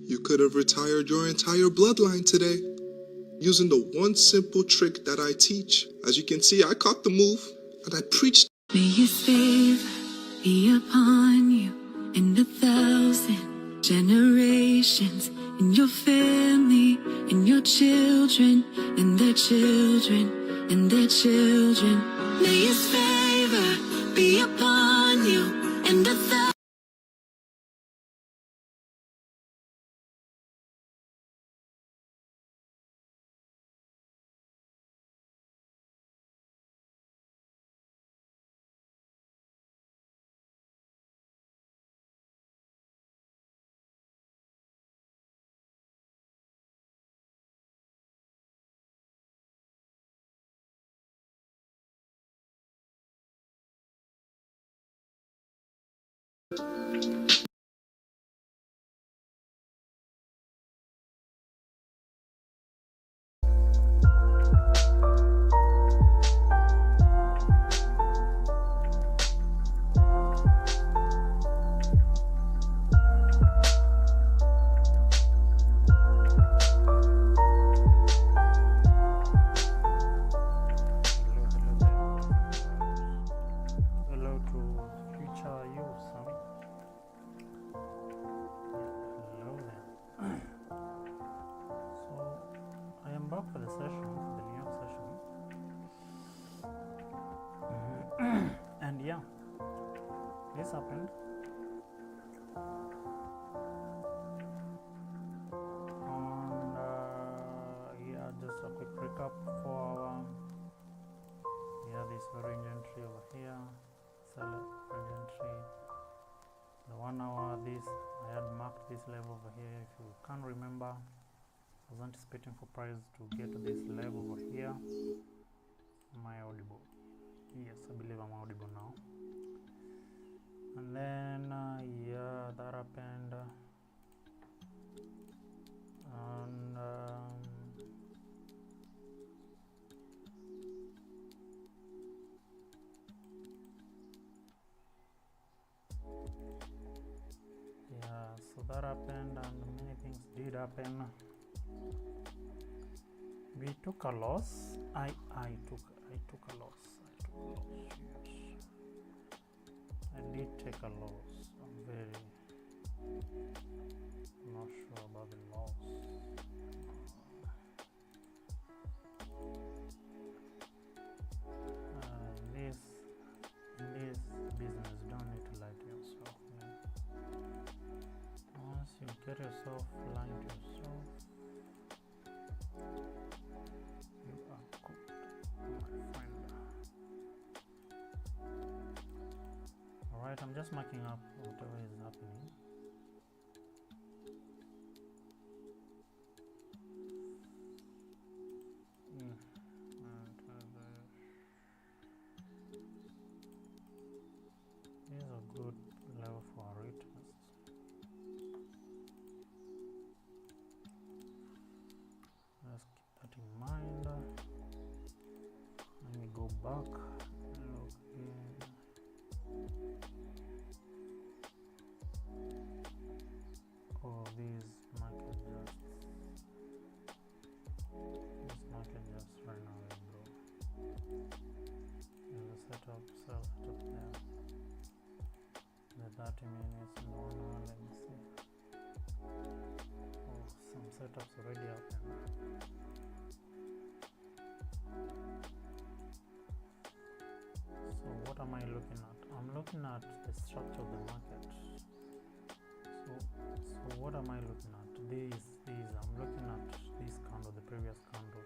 You could have retired your entire bloodline today using the one simple trick that I teach. As you can see, I caught the move and I preached. May His favor be upon you and 1,000 generations, in your family, in your children, and their children, and their children. May His favor be upon you and 1,000. Back for the session, for the New York session. And yeah, this happened. And yeah, just a quick recap for our this orange entry over here, sell orange entry. The 1 hour, this I had marked this level over here. If you can't remember, I was anticipating for price to get to this level over here. Am I audible? Yes, I believe I'm audible now. And then yeah, that happened. And yeah, so that happened, and many things did happen. We took a loss. I took a loss. Yes. I did take a loss. I'm very not sure about the loss. In this business, you don't need to lie to yourself, man. Once you get yourself lying to yourself, you are cooked, my friend. Alright, I'm just marking up whatever is happening. This is a good level for a retest. Let's keep that in mind. Let me go back and look again. Oh, this market just ran away, bro. There's a setup, sell setup there. The 30 minutes, no, let me see. Oh, some setups already happened. So what am I looking at? I'm looking at the structure of the market. So what am I looking at? I'm looking at this candle, the previous candle,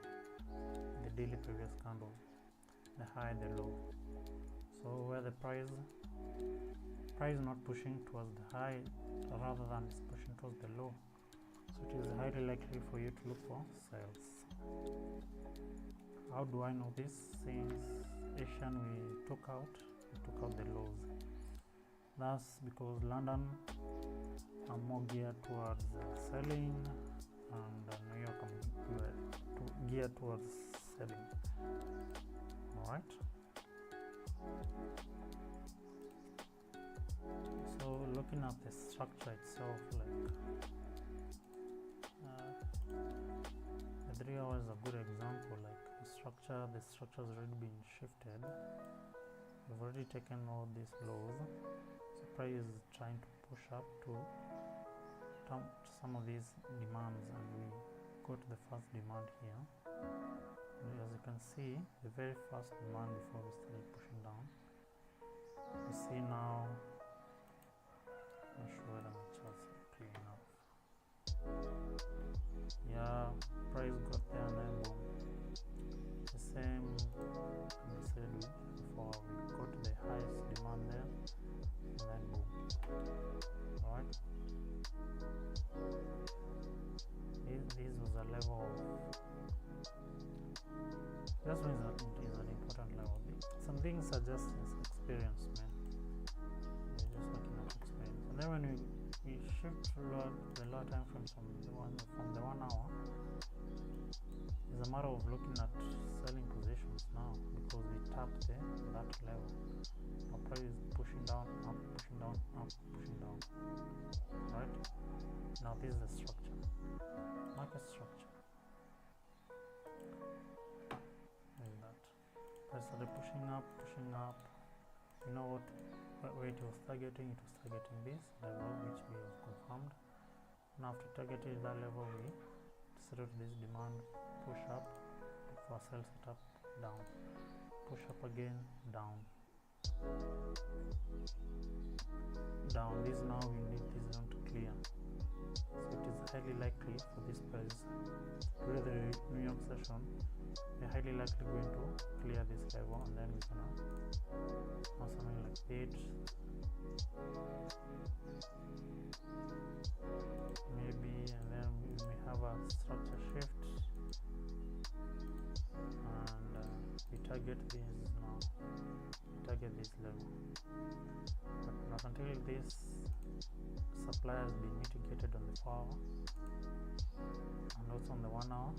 the daily previous candle, the high, the low. So where the price not pushing towards the high, rather than it's pushing towards the low. So it is highly likely for you to look for sales. How do I know this? Since Asian we took out the lows. That's because London are more geared towards selling, and New York are geared towards selling. Alright. So looking at the structure itself, like structure has already been shifted. We've already taken all these lows. So price is trying to push up to some of these demands, and we go to the first demand here. And as you can see, the very first demand before we started pushing down, we see now, not sure whether my charts are clean enough. Yeah, price got there and then boom. The same can be said before, we go to the highest demand there and then boom. Alright, this was a level of, this one is an important level. Some things are just experience, man. They're just looking at experience. And then when we shift to the lower time frames from the 1 hour, it's a matter of looking at selling positions now, because we tapped that level. Our price is pushing down, up, pushing down, up, pushing down. Right? Now this is the structure, market structure. Like that. Price started pushing up. You know what it was targeting? It was targeting this level, which we have confirmed. And after targeting that level, we set this demand, push up for sell setup, down, push up again, down. This now we need this zone to clear. So it is highly likely for this price to the New York session. We're highly likely going to clear this level, and then we're gonna have something like 8, maybe, and then we may have a structure shift, and we target this now. Target this level, but not until this supply has been mitigated on the 4 hour and also on the 1 hour.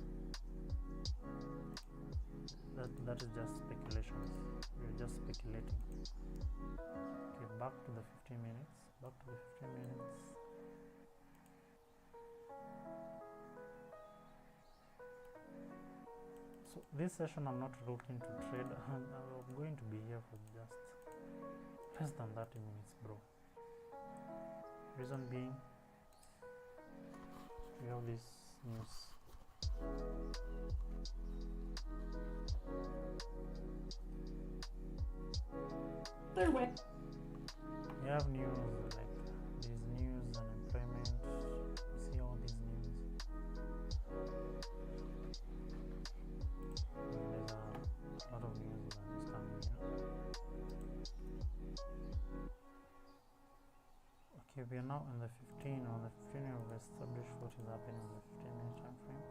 That is just speculation. We're just speculating. Okay, back to the 15 minutes. So this session I'm not looking to trade. I'm going to be here for just less than 30 minutes, bro. Reason being, we have this news. We have news, like these news and employment. We see all these news. There's a lot of news that is coming in. Okay, we are now in the 15. On the 15, we have established what is happening on the 15-minute time frame.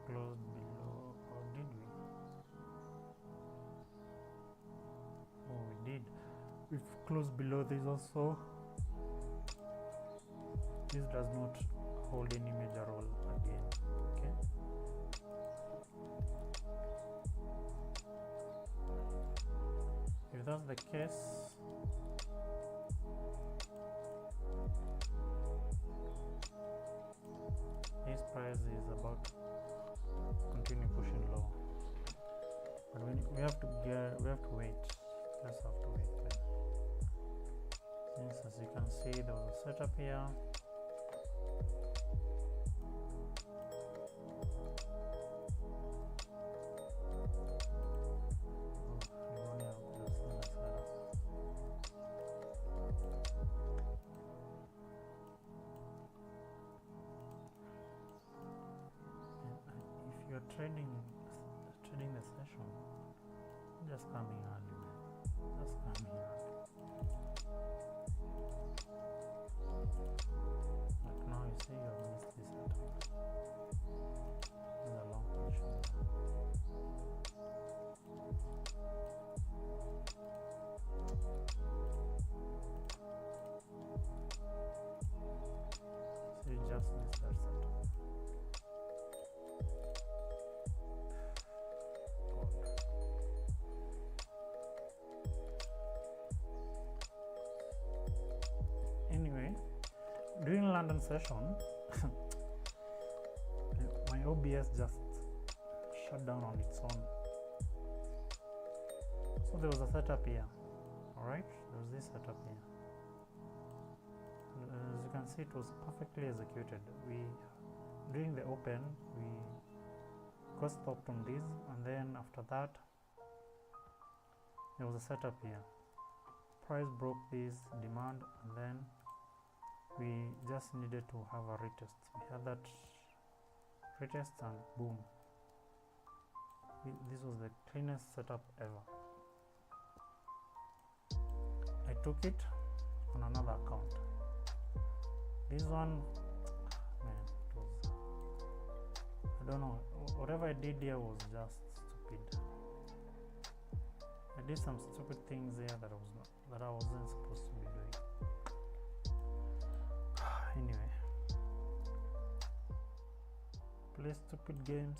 Closed below, or did we? Oh, we did. We've closed below this also. This does not hold any major role again. Okay. If that's the case, this price is about to continue pushing low, but we have to wait. Let's have to wait. Since, as you can see, there was a setup here. trading the session. Just coming early, man. Just coming early. Like now you see you've missed this setup. This is a long position. So you just missed that setup. Anyway, during London session, my OBS just shut down on its own. So there was a setup here. Alright, there was this setup here. As you can see, it was perfectly executed. During the open, we got stopped on this, and then after that, there was a setup here. Price broke this demand, and then we just needed to have a retest. We had that retest, and boom. This was the cleanest setup ever. I took it on another account. This one, man, it was, I don't know, whatever I did here was just stupid. I did some stupid things there that I wasn't supposed to be doing. Anyway, play stupid games,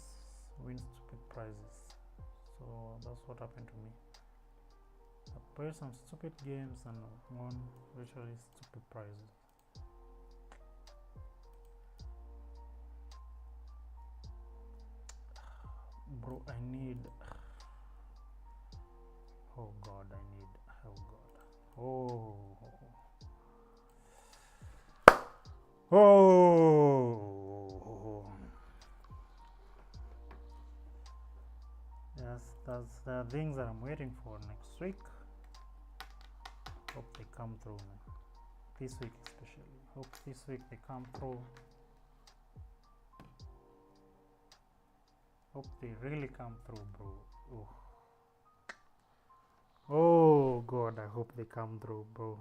win stupid prizes. So that's what happened to me. I played some stupid games and won literally stupid prizes. Bro, I need, oh god, yes, that's the things that I'm waiting for next week. Hope they come through, man. This week especially, hope this week they come through. Hope they really come through, bro. Oh god, I hope they come through, bro.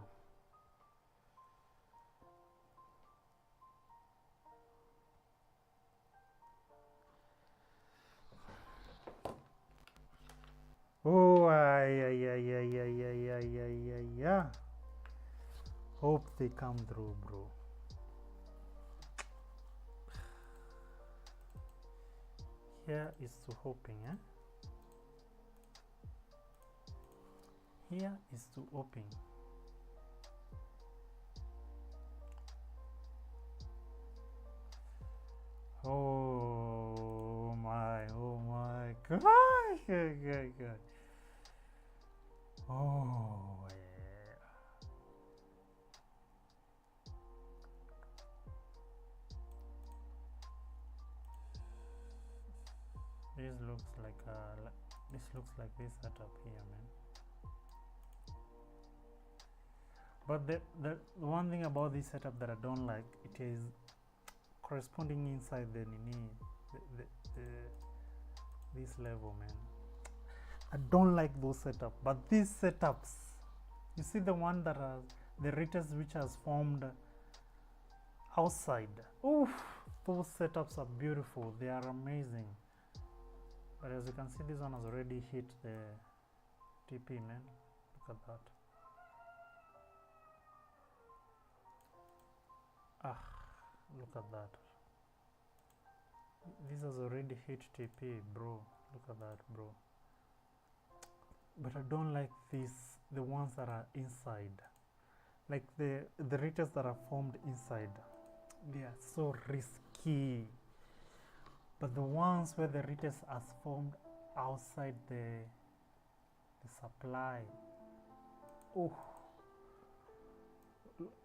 Oh, yeah. Hope they come through, bro. Here is to hoping, eh? Here is to hoping. Oh my god. God. Oh yeah. This looks like this setup here, man. But the one thing about this setup that I don't like, it is corresponding inside the this level, man. I don't like those setups, but these setups, you see the one that are the retest which has formed outside. Oof, those setups are beautiful, they are amazing. But as you can see, this one has already hit the TP, man. Look at that. Look at that. This has already hit TP, bro. Look at that, bro. But I don't like the ones that are inside. Like the retests that are formed inside. They are so risky. But the ones where the retest has formed outside the supply. Oh.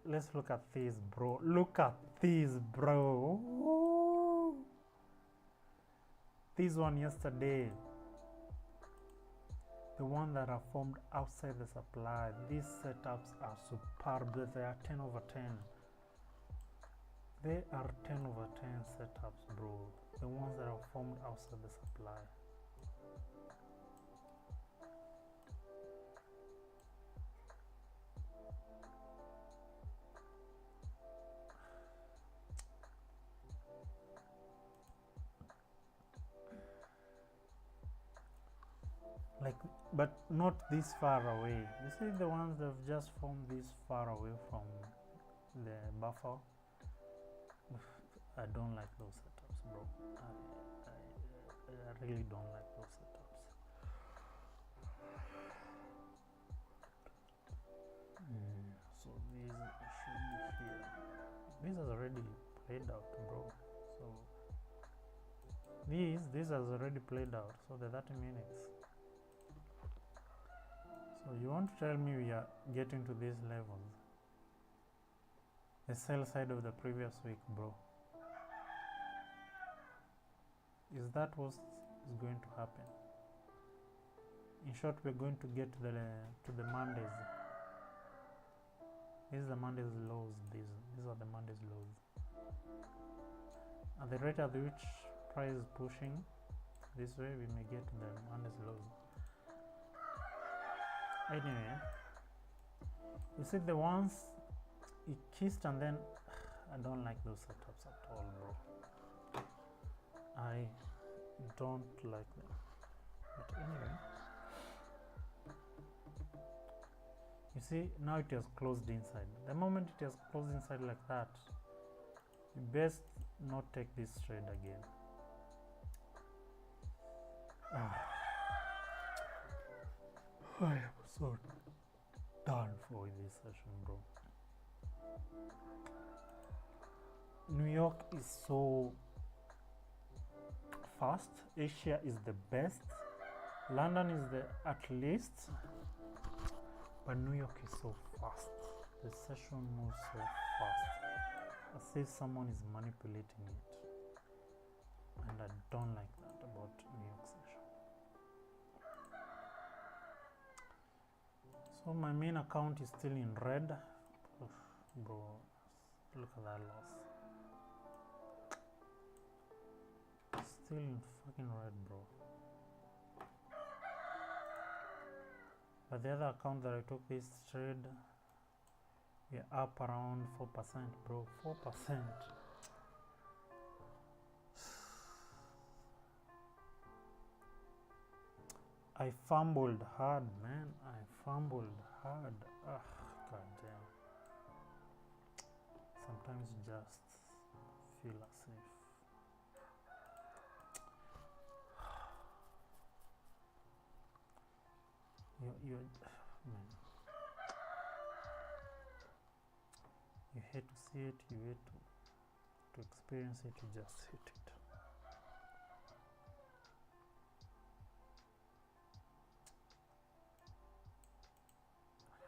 Let's look at this, bro. Look at this, bro. Ooh. This one yesterday, the one that are formed outside the supply. These setups are superb. They are 10/10. There are 10/10 setups, bro. The ones that are formed outside the supply. Like, but not this far away. You see the ones that have just formed this far away from the buffer. I don't like those setups, bro. I really don't like those setups. So these should be here. This has already played out, bro. So this has already played out. So the 30 minutes. So you want to tell me we are getting to these levels? The sell side of the previous week, bro. Is that what is going to happen? In short, we're going to get to the Mondays. These are the Mondays lows. These are the Mondays lows. At the rate at which price is pushing this way, we may get to the Mondays lows. Anyway, you see the ones it kissed and then I don't like those setups at all, bro. I don't like them. But anyway, you see now it has closed inside. The moment it has closed inside like that, you best not take this trade again. I am so done for this session, bro. New York is so fast. Asia is the best. London is the at least, but New York is so fast. The session moves so fast, as if someone is manipulating it, and I don't like that about New York session. So my main account is still in red. Bro, look at that loss. Still in fucking red, bro. But the other account that I took this trade, we're up around 4%, bro. 4%. I fumbled hard, man. I fumbled hard. God damn. Sometimes you just feel as if you man. You hate to see it, you hate to experience it, you just hate it.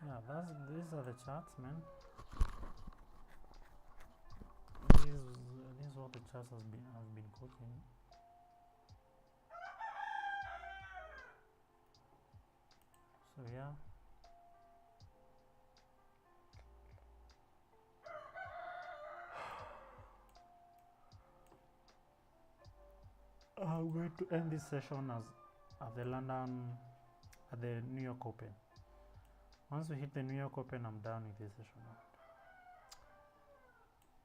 Yeah, these are the charts, man. This is what the charts have been cooking. So yeah. I'm going to end this session at the New York Open. Once we hit the New York Open, I'm done with this session.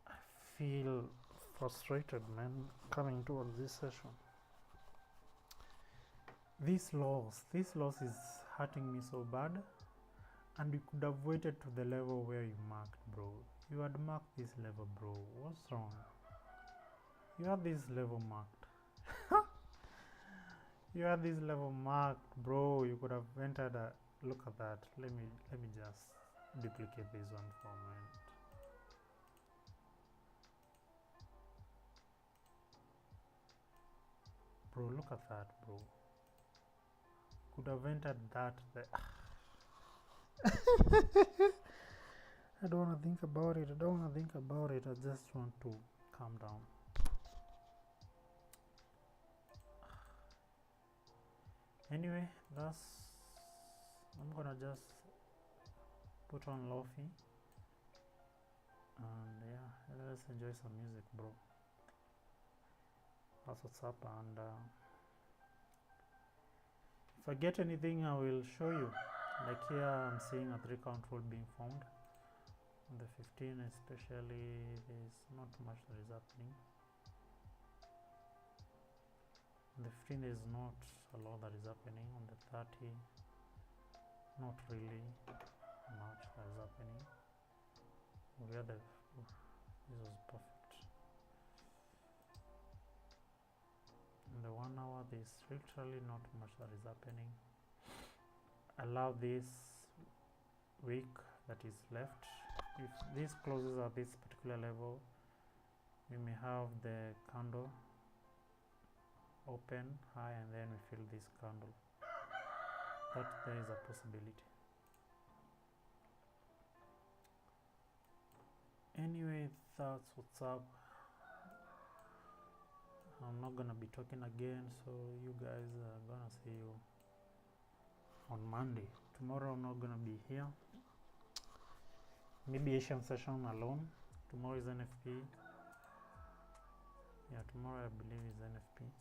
I feel frustrated, man, coming towards this session. This loss is hurting me so bad, and you could have waited to the level where you marked, bro. You had marked this level, bro. What's wrong? You had this level marked. You had this level marked, bro. You could have entered a look at that. Let me just duplicate this one for a minute. Bro, look at that, bro. Could have entered that there. I don't want to think about it. I just want to calm down. Anyway, I'm gonna just put on Lofi, and yeah, let's enjoy some music, bro. That's what's up. And if I get anything, I will show you. Like here, I'm seeing a 3-count rule being formed. On the 15 especially, there's not much that is happening. On the 15 there is not a lot that is happening. On the 30, not really much that is happening. We had this was perfect. In the 1 hour, there's literally not much that is happening. Allow this week that is left. If this closes at this particular level, we may have the candle open high and then we fill this candle. That there is a possibility. Anyway, that's what's up. I'm not gonna be talking again, so you guys are gonna see you on Monday. Tomorrow I'm not gonna be here. Maybe Asian session alone. Tomorrow is NFP. Yeah, tomorrow I believe is NFP.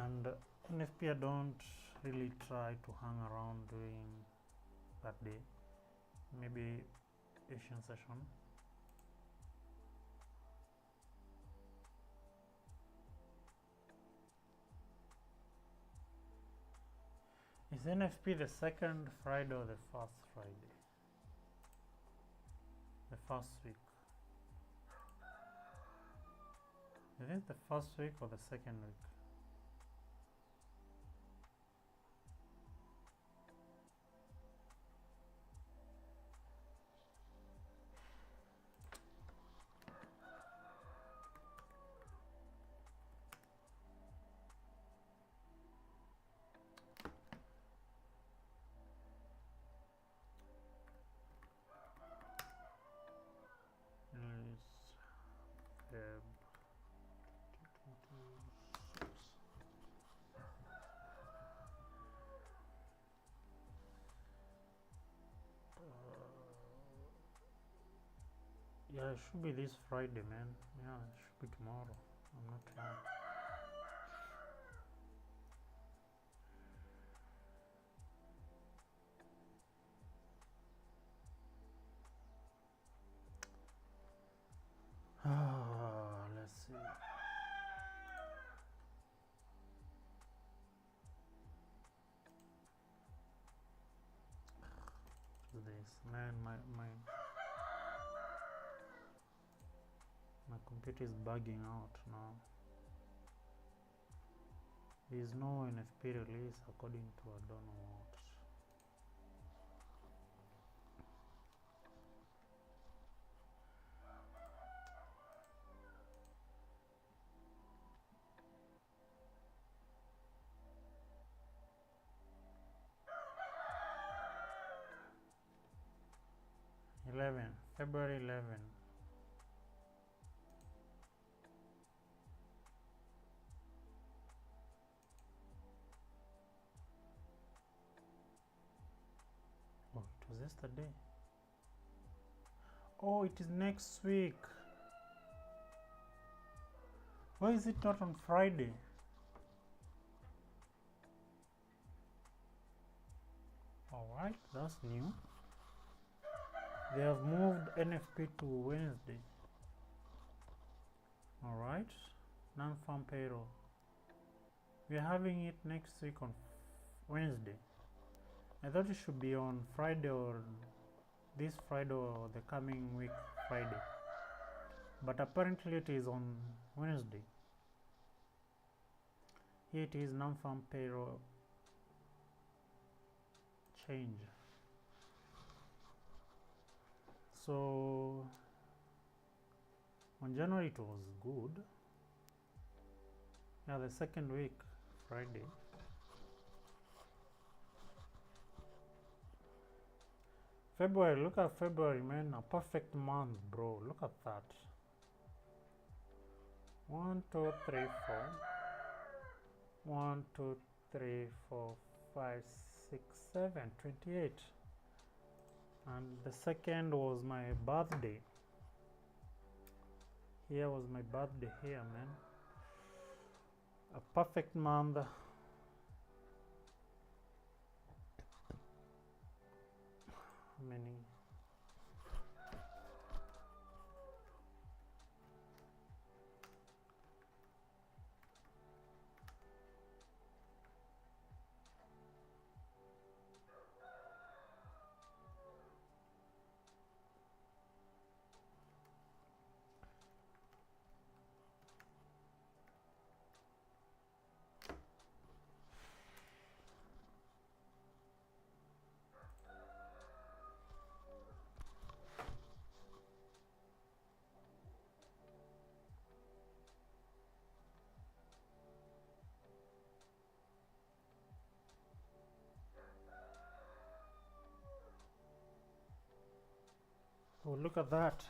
And NFP I don't really try to hang around during that day. Maybe Asian session. Is NFP the second Friday or the first Friday? The first week. Is it the first week or the second week? Feb 2026. Yeah, it should be this Friday, man. Yeah, it should be tomorrow. I'm not sure. Let's see. This man, my computer is bugging out now. There is no NFP release according to I don't know what. February 11. Oh, it was yesterday. Oh, it is next week. Why is it not on Friday? Alright, that's new. They have moved NFP to Wednesday. Alright, non-farm payroll. We are having it next week on Wednesday. I thought it should be on Friday or this Friday or the coming week Friday. But apparently it is on Wednesday. Here it is non-farm payroll change. So on January it was good. Yeah, the second week Friday. February, look at February, man, a perfect month, bro. Look at that. 1, 2, 3, 4. 1, 2, 3, 4, 5, 6, 7, 28. And the second was my birthday. Here was my birthday here, man. A perfect month. Many. Oh, look at that.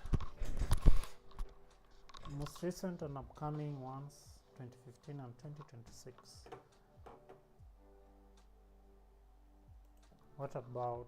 Most recent and upcoming ones, 2015 and 2026. What about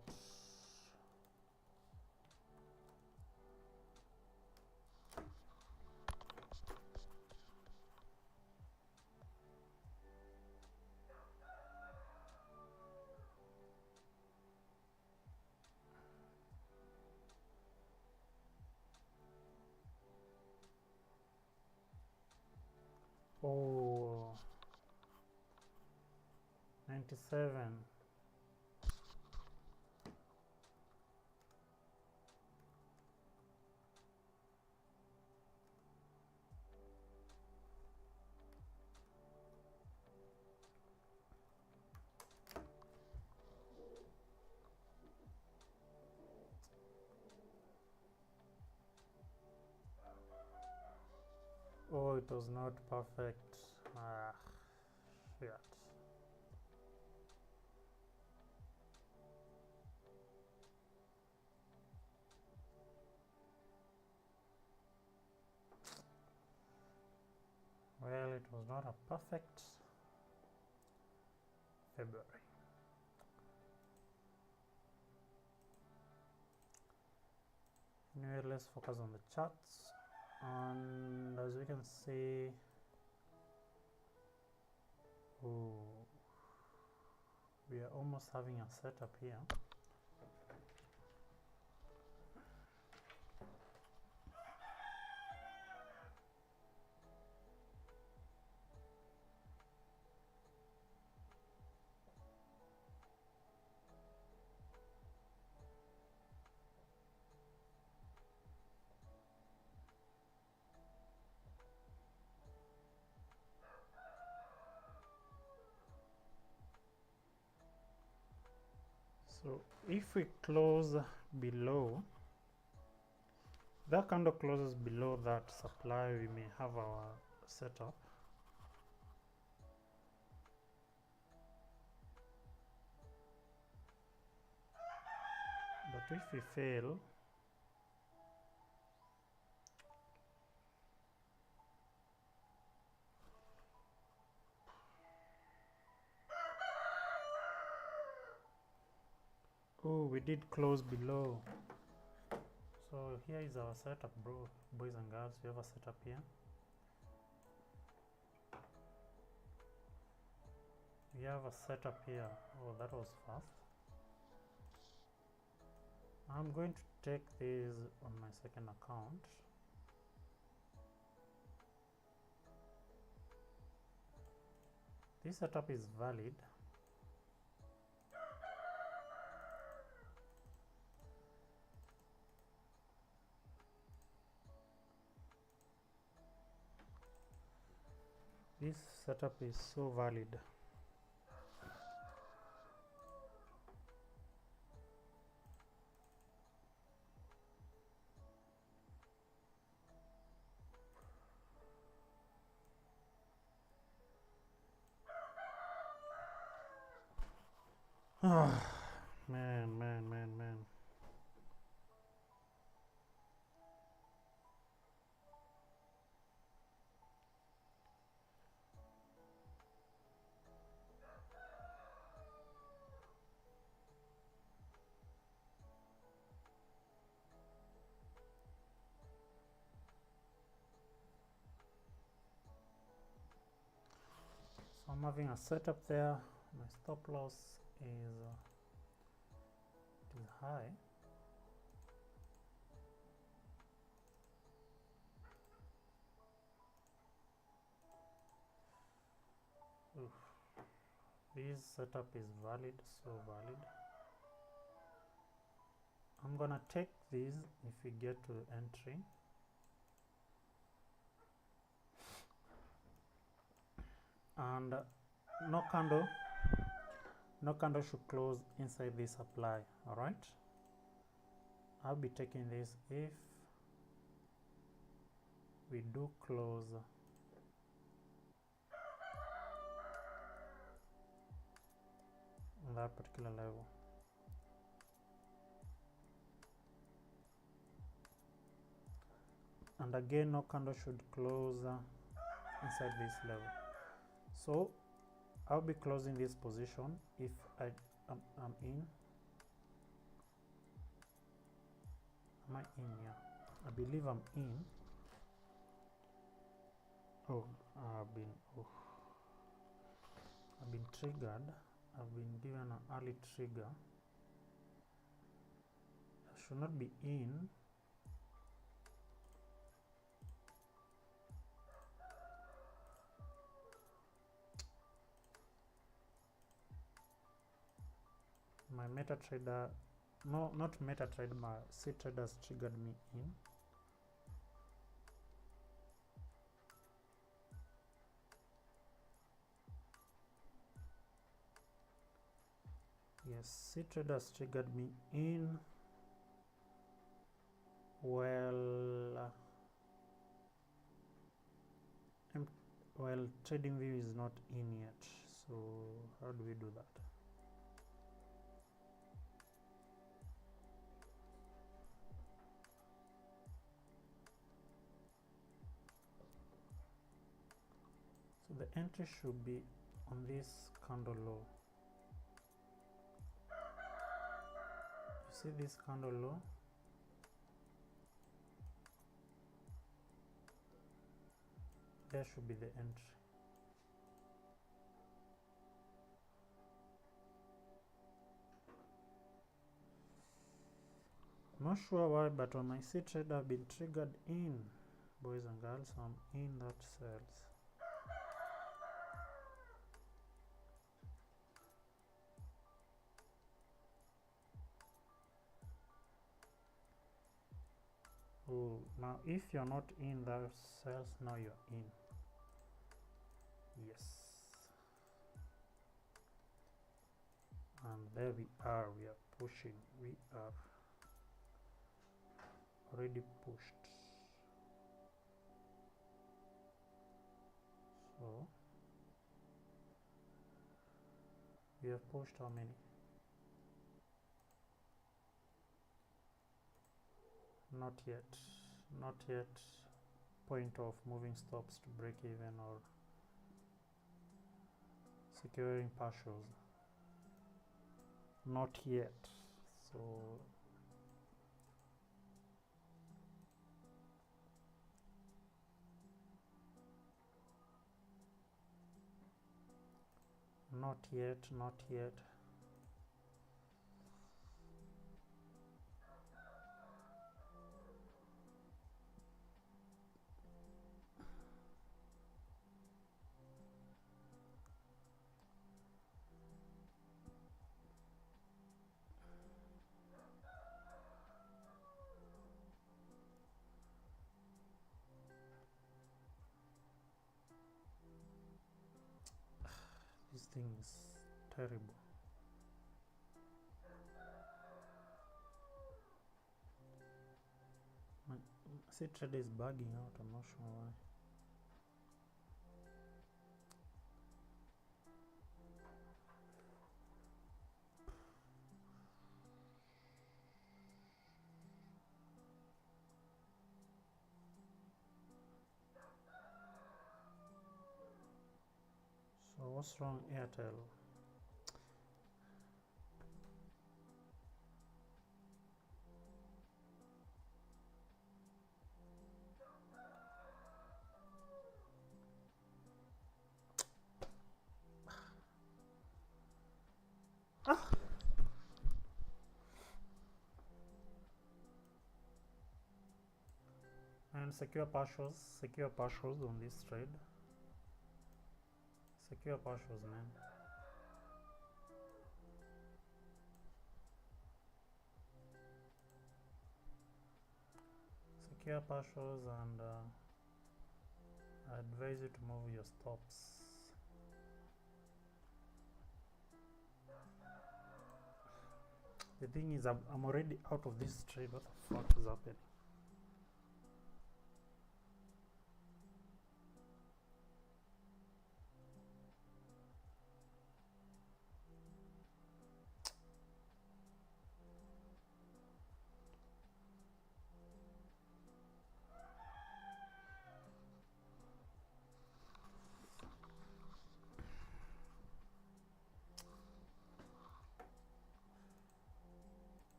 oh, 97? Oh, it was not perfect. Ah, shit. Well, it was not a perfect February. Anyway, let's focus on the charts. And as we can see, oh, we are almost having a setup here. So if we close below, that candle closes below that supply, we may have our setup. But if we fail, oh, we did close below. So here is our setup, boys and girls. We have a setup here. We have a setup here. Oh, that was fast. I'm going to take this on my second account. This setup is valid. This setup is so valid. Man. I'm having a setup there. My stop loss is too high. Oof. This setup is valid, so valid. I'm gonna take these if we get to entry. And no candle should close inside this supply. All right, I'll be taking this if we do close on that particular level. And again, no candle should close inside this level. So I'll be closing this position if I'm in. Am I in? Yeah, I believe I'm in. Oh, I've been triggered. I've been given an early trigger. I should not be in. My MetaTrader, no, not MetaTrader, my C traders triggered me in. Yes, C traders triggered me in. Well, TradingView is not in yet. So how do we do that? So the entry should be on this candle low. You see this candle low? There should be the entry. Not sure why, but on my C trader I've been triggered in, boys and girls. So I'm in that cells. Oh, now if you're not in those cells, now you're in. Yes. And there we are pushing. We are already pushed. So we have pushed how many? Not yet. Not yet. Point of moving stops to break even or securing partials. Not yet. So not yet, not yet. This thing is terrible. My C trader is bugging out. I'm not sure why. So what's wrong, Airtel? And secure partials on this trade. Secure partials, man. Secure partials, and I advise you to move your stops. The thing is, I'm already out of this trade. What the fuck is happening?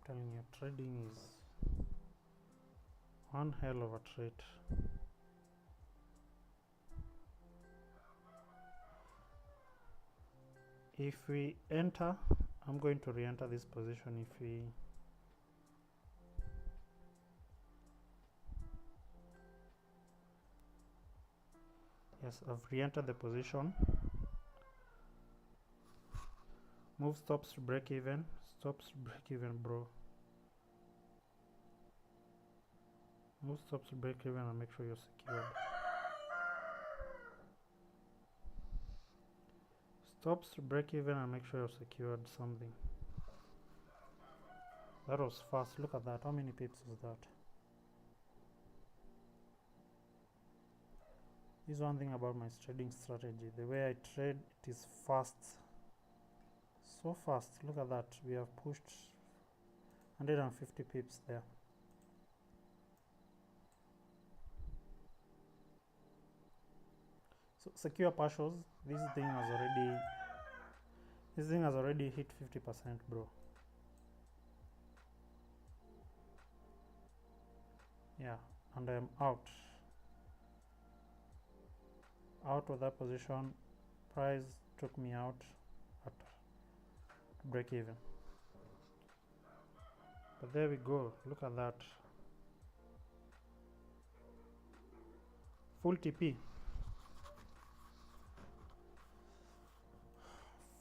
I'm telling you, trading is one hell of a trade. If we enter, I'm going to re-enter this position. If we yes, I've re-entered the position. Move stops to break even. Stops to break even, bro. Move stops to break even and make sure you're secured. Stops to break even and make sure you're secured something. That was fast. Look at that. How many pips is that? This is one thing about my trading strategy. The way I trade, it is fast. So fast. Look at that. We have pushed 150 pips there. So secure partials. This thing has already hit 50%, bro. Yeah, and I'm out of that position. Price took me out at break even, but there we go. Look at that. Full TP.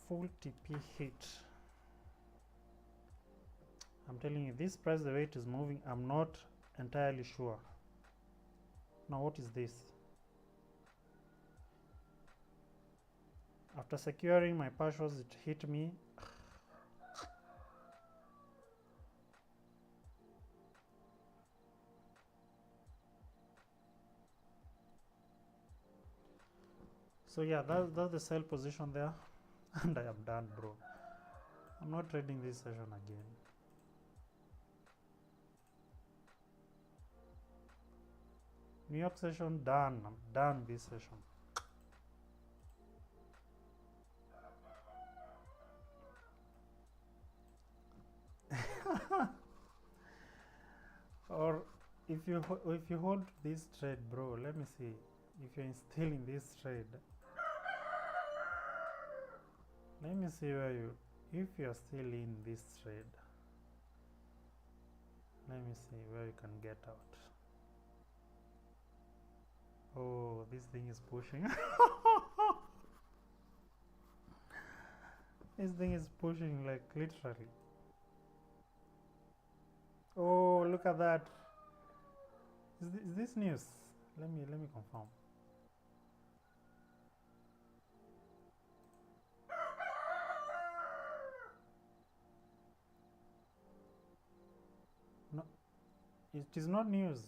Full TP hit. I'm telling you, this price, the way it is moving, I'm not entirely sure. Now what is this? After securing my partials, it hit me. So yeah, that's the sell position there. And I am done, bro. I'm not trading this session again. New York session done. I'm done this session. Or if you hold this trade, bro, let me see. If you're still in this trade, let me see where you. If you're still in this trade, let me see where you can get out. Oh, this thing is pushing. This thing is pushing, like, literally. Oh, look at that. Is this news? Let me confirm. No, it is not news.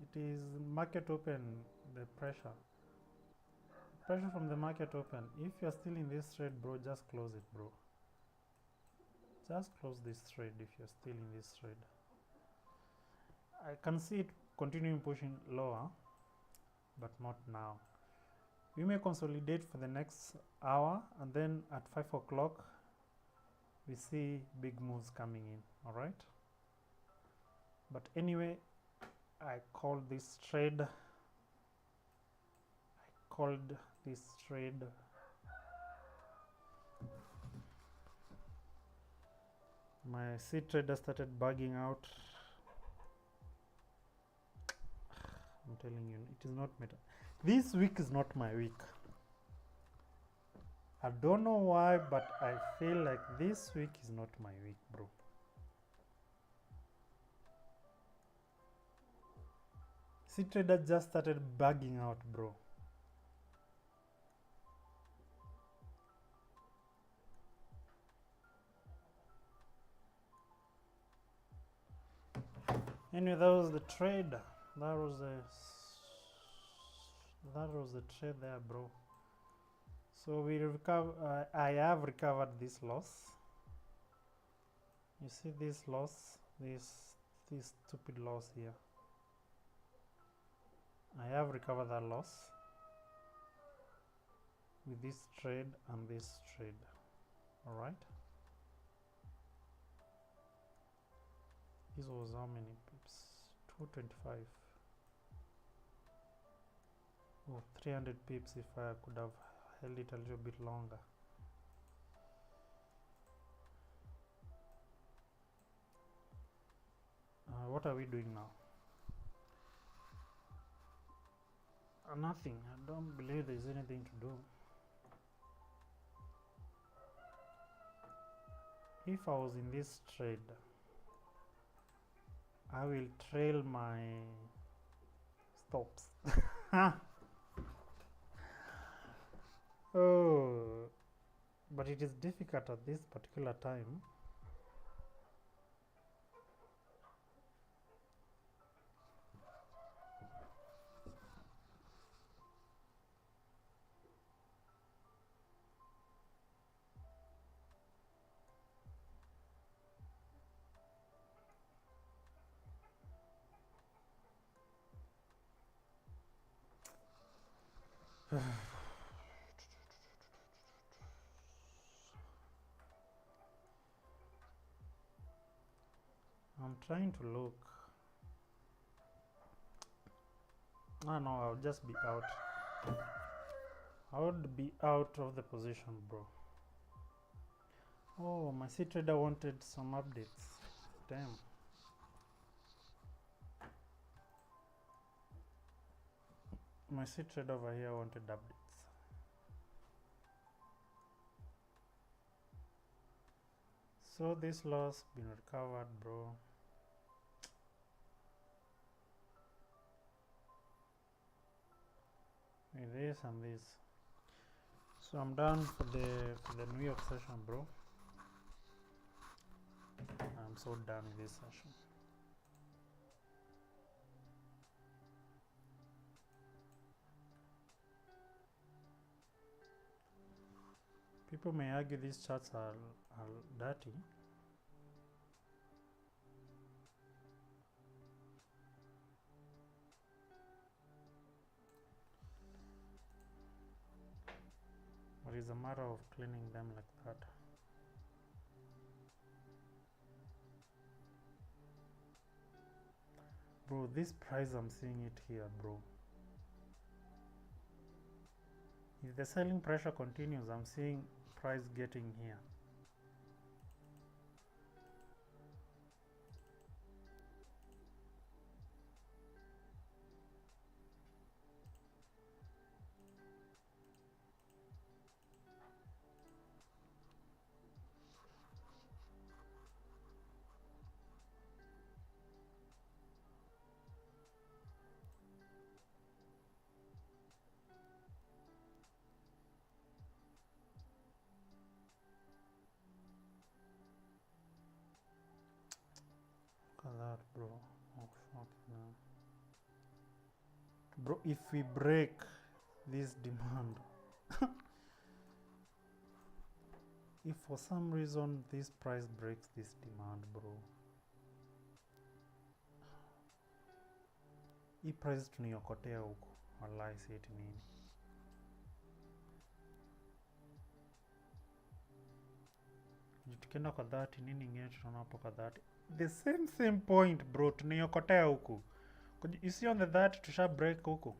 It is market open, the pressure. Pressure from the market open. If you're still in this trade, bro, just close it, bro. Just close this trade if you're still in this trade. I can see it continuing pushing lower, but not now. We may consolidate for the next hour, and then at 5 o'clock we see big moves coming in. All right, but anyway, I called this trade My C trader started bugging out. I'm telling you, it is not meta. This week is not my week. I don't know why, but I feel like this week is not my week, bro. C trader just started bugging out, bro. Anyway, that was the trade. That was the trade there, bro. So we recover. I have recovered this loss. You see this loss, this stupid loss here. I have recovered that loss with this trade and this trade. All right. This was how many pips? 225. Oh, 300 pips if I could have held it a little bit longer. What are we doing now? Nothing. I don't believe there's anything to do. If I was in this trade, I will trail my stops. Oh, but it is difficult at this particular time. I'm trying to look. No, I'll just be out. I would be out of the position, bro. Oh, my C trader wanted some updates. Damn. My C trader over here wanted updates. So this loss been recovered, bro. With this and this. So I'm done for the New York session, bro. I'm so done with this session. People may argue these charts are dirty. But it's a matter of cleaning them like that. Bro, this price, I'm seeing it here, bro. If the selling pressure continues, I'm seeing price getting here. Look at that, bro. Oh, fuck no. Bro, if we break this demand, if for some reason this price breaks this demand, bro, hii price tuniokotea huku, wallahi si eti nini. Tukienda kwa 30 nini ingine tunaona hapo kwa 30. The same point, bro, tuniokotea huku. You see on the 30 tusha break huku.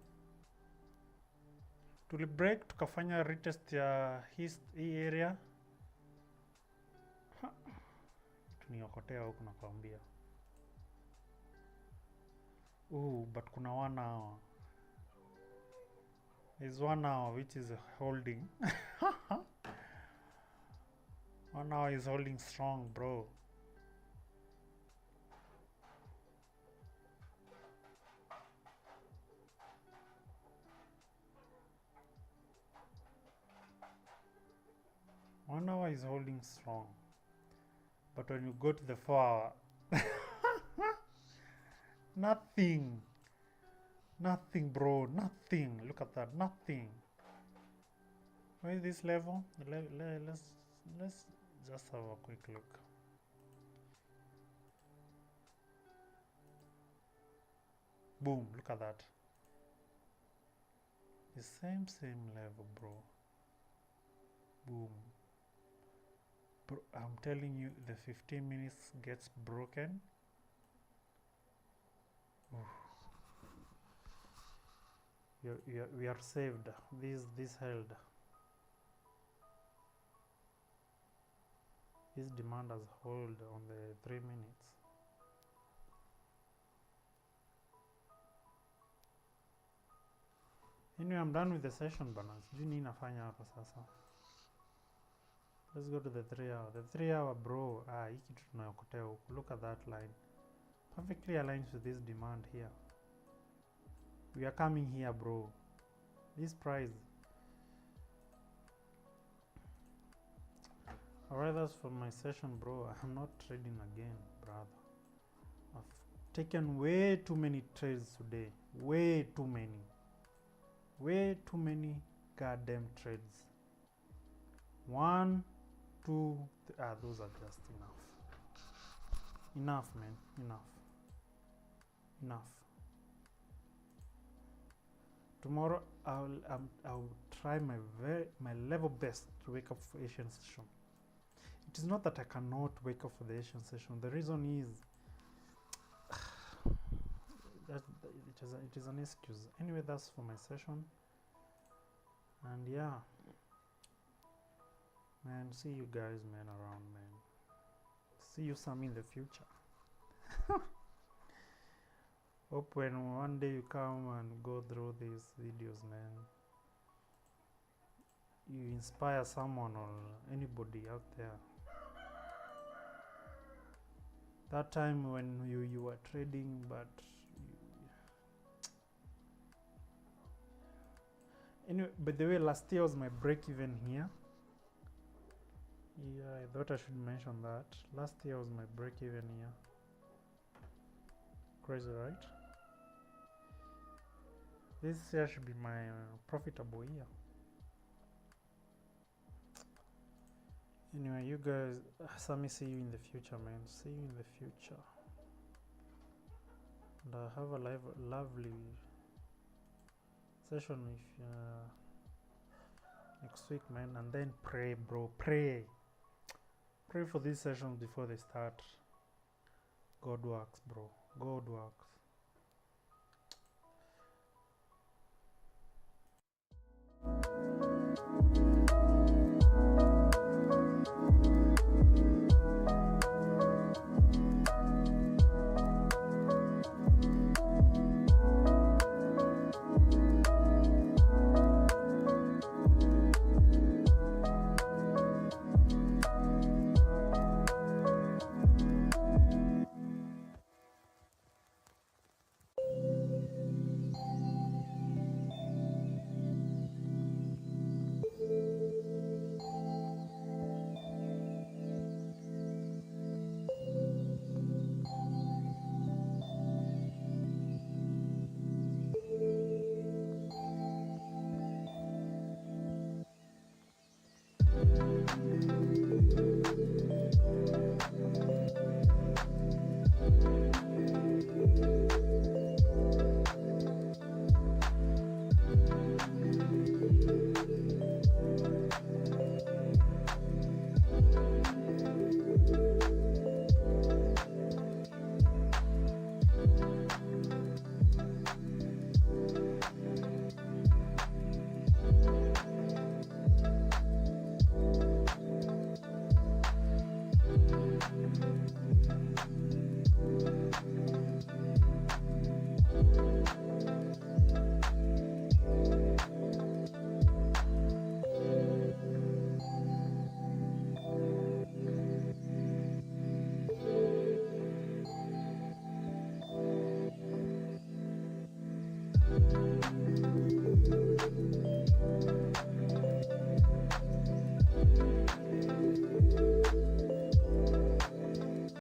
Tuli break tukafanya retest ya hii area. kuniokotea huku nakwambia. But kuna 1 hour. There's 1 hour which is holding. 1 hour is holding strong, bro. One hour is holding strong. But when you go to the 4 hour, nothing. Nothing, bro. Nothing. Look at that. Nothing. Where is this level? Let's just have a quick look. Boom. Look at that. The same level, bro. Boom. Bro, I'm telling you, the 15 minutes gets broken. We are saved. This held. This demand has held on the 3 minutes. Anyway, I'm done with the session balance. Sijui nini nafanya hapa sasa. Let's go to the 3 hour. The 3 hour, bro. Hii kitu tunayokotea huku. Look at that line. Perfectly aligns with this demand here. We are coming here, bro. This price. Alright, that's for my session, bro. I'm not trading again, brother. I've taken way too many trades today. Way too many. Way too many goddamn trades. 1, 2, those are just enough. Enough, man. Enough. Tomorrow I'll try my level best to wake up for Asian session. It is not that I cannot wake up for the Asian session. The reason is that it is an excuse. Anyway, that's for my session. And yeah, man, see you guys, man, around, man. See you some in the future. Hope when one day you come and go through these videos, man, you inspire someone or anybody out there. That time when you were trading, but anyway, by the way, last year was my break even here. Yeah, I thought I should mention that. Last year was my break even here. Crazy, right? This year should be my profitable year. Anyway, you guys, Sammy, see you in the future, man. See you in the future. And have a lovely session if next week, man. And then pray, bro. Pray for these sessions before they start. God works, bro. God works.